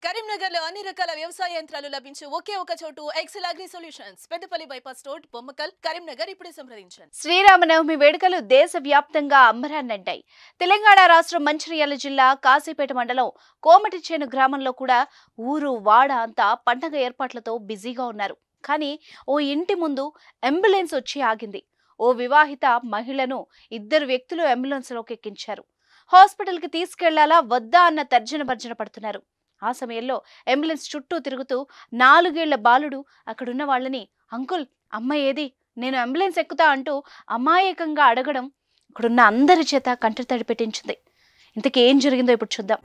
కరీంనగర్ లో అన్ని రకాల వ్యవసాయ యంత్రాలు లభించే ఒకే ఒక చోటు Excel Agri Solutions Peddapalli bypass road Bommakal Karimnagar ఇప్పుడే సంప్రదించండి. శ్రీరామనవమి వేడుకలు దేశవ్యాప్తంగా అంబరాన్నంటాయి. తెలంగాణ రాష్ట్రం మంచిర్యాల జిల్లా కాశీపేట మండలం కోమటిచేను గ్రామంలో కూడా ఊరు వాడ అంతా పండగ ఏర్పాట్లతో బిజీగా ఉన్నారు. కానీ ఓ ఇంటి ముందు అంబులెన్స్ వచ్చి ఆగింది. ఓ వివాహిత మహిళను ఇద్దరు వ్యక్తులు అంబులెన్స్ లోకి ఎక్కించారు. హాస్పిటల్ కి తీసుకెళ్లాలా వద్దా అన్న తర్జన భర్జన పడుతున్నారు. ఆ సమయంలో అంబులెన్స్ చుట్టూ తిరుగుతూ 4 ఏళ్ల బాలుడు అక్కడున్న వాళ్ళని అంకుల్ అమ్మ ఏది, నేను అంబులెన్స్ ఎక్కుతా అంటూ అమాయకంగా అడగడం ఇక్కడున్న అందరి చేత కంటతడి పెట్టించింది. ఇంతకీ ఏం జరిగిందో ఇప్పుడు చూద్దాం.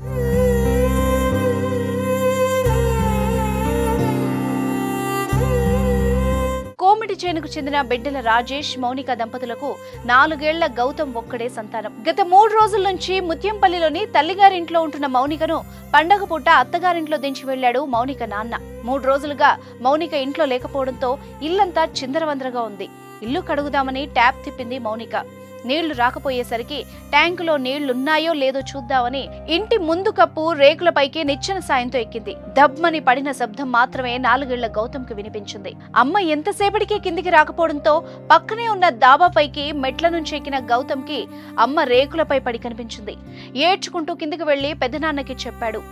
కోమటిచేనుకు చెందిన బిడ్డల రాజేష్ మౌనిక దంపతులకు 4 ఏళ్ల గౌతమ్ ఒక్కడే సంతానం. గత 3 రోజుల నుంచి ముత్యంపల్లిలోని తల్లిగారింట్లో ఉంటున్న మౌనికను పండగ పూట అత్తగారింట్లో దించి వెళ్లాడు మౌనిక నాన్న. 3 రోజులుగా మౌనిక ఇంట్లో లేకపోవడంతో ఇల్లంతా చిందరవందరగా ఉంది. ఇల్లు కడుగుదామని ట్యాప్ తిప్పింది మౌనిక. నీళ్లు రాకపోయేసరికి ట్యాంకులో నీళ్లున్నాయో లేదో చూద్దామని ఇంటి ముందు కప్పు రేకులపైకి నిచ్చెన సాయంతో ఎక్కింది. దబ్మని పడిన శబ్దం మాత్రమే 4 ఏళ్ల గౌతమ్కి వినిపించింది. అమ్మ ఎంతసేపటికి కిందికి రాకపోవడంతో పక్కనే ఉన్న దాబాపైకి మెట్ల నుంచి ఎక్కిన గౌతమ్కి అమ్మ రేకులపై పడి కనిపించింది. ఏడ్చుకుంటూ కిందికి వెళ్లి పెద్దనాన్నకి చెప్పాడు.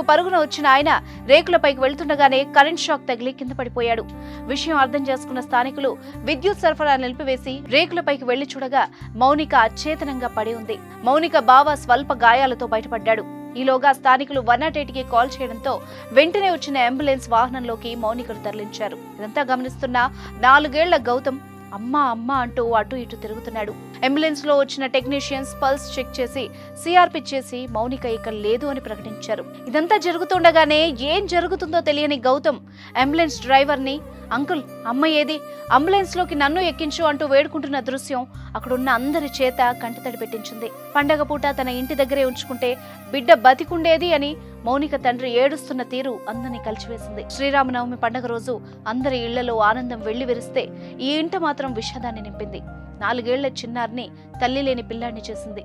పరుగున వచ్చిన ఆయన రేకులపైకి వెళ్తుండగానే కరెంట్ షాక్ తగిలి కింద పడిపోయాడు. విషయం అర్థం చేసుకున్న స్థానికులు విద్యుత్ సరఫరా నిలిపివేసి రేకులపైకి వెళ్లి చూడగా మౌనిక అచేతనంగా పడి ఉంది. మౌనిక బావ స్వల్ప గాయాలతో బయటపడ్డాడు. ఈలోగా స్థానికులు 108కి కాల్ చేయడంతో వెంటనే వచ్చిన అంబులెన్స్ వాహనంలోకి మౌనికను తరలించారు. ఇదంతా గమనిస్తున్న 4 ఏళ్ల గౌతమ్ అమ్మా అమ్మా అంటూ అటు ఇటు తిరుగుతున్నాడు. అంబులెన్స్ లో వచ్చిన టెక్నీషియన్స్ పల్స్ చెక్ చేసి సిఆర్పి చేసి మౌనిక ఇక లేదు అని ప్రకటించారు. ఇదంతా జరుగుతుండగానే ఏం జరుగుతుందో తెలియని గౌతమ్ అంబులెన్స్ డ్రైవర్ ని అంకుల్ అమ్మ ఏది, అంబులెన్స్ లోకి నన్ను ఎక్కించు అంటూ వేడుకుంటున్న దృశ్యం అక్కడున్న అందరి చేత కంటతడి పెట్టించింది. పండగ పూట తన ఇంటి దగ్గరే ఉంచుకుంటే బిడ్డ బతికుండేది అని మౌనిక తండ్రి ఏడుస్తున్న తీరు అందరినీ కలిచివేసింది. శ్రీరామనవమి పండగ రోజు అందరి ఇళ్లలో ఆనందం వెళ్లి విరిస్తే ఈ ఇంట మాత్రం విషాదాన్ని నింపింది. 4 ఏళ్ల చిన్నారిని తల్లి లేని పిల్లాన్ని చేసింది.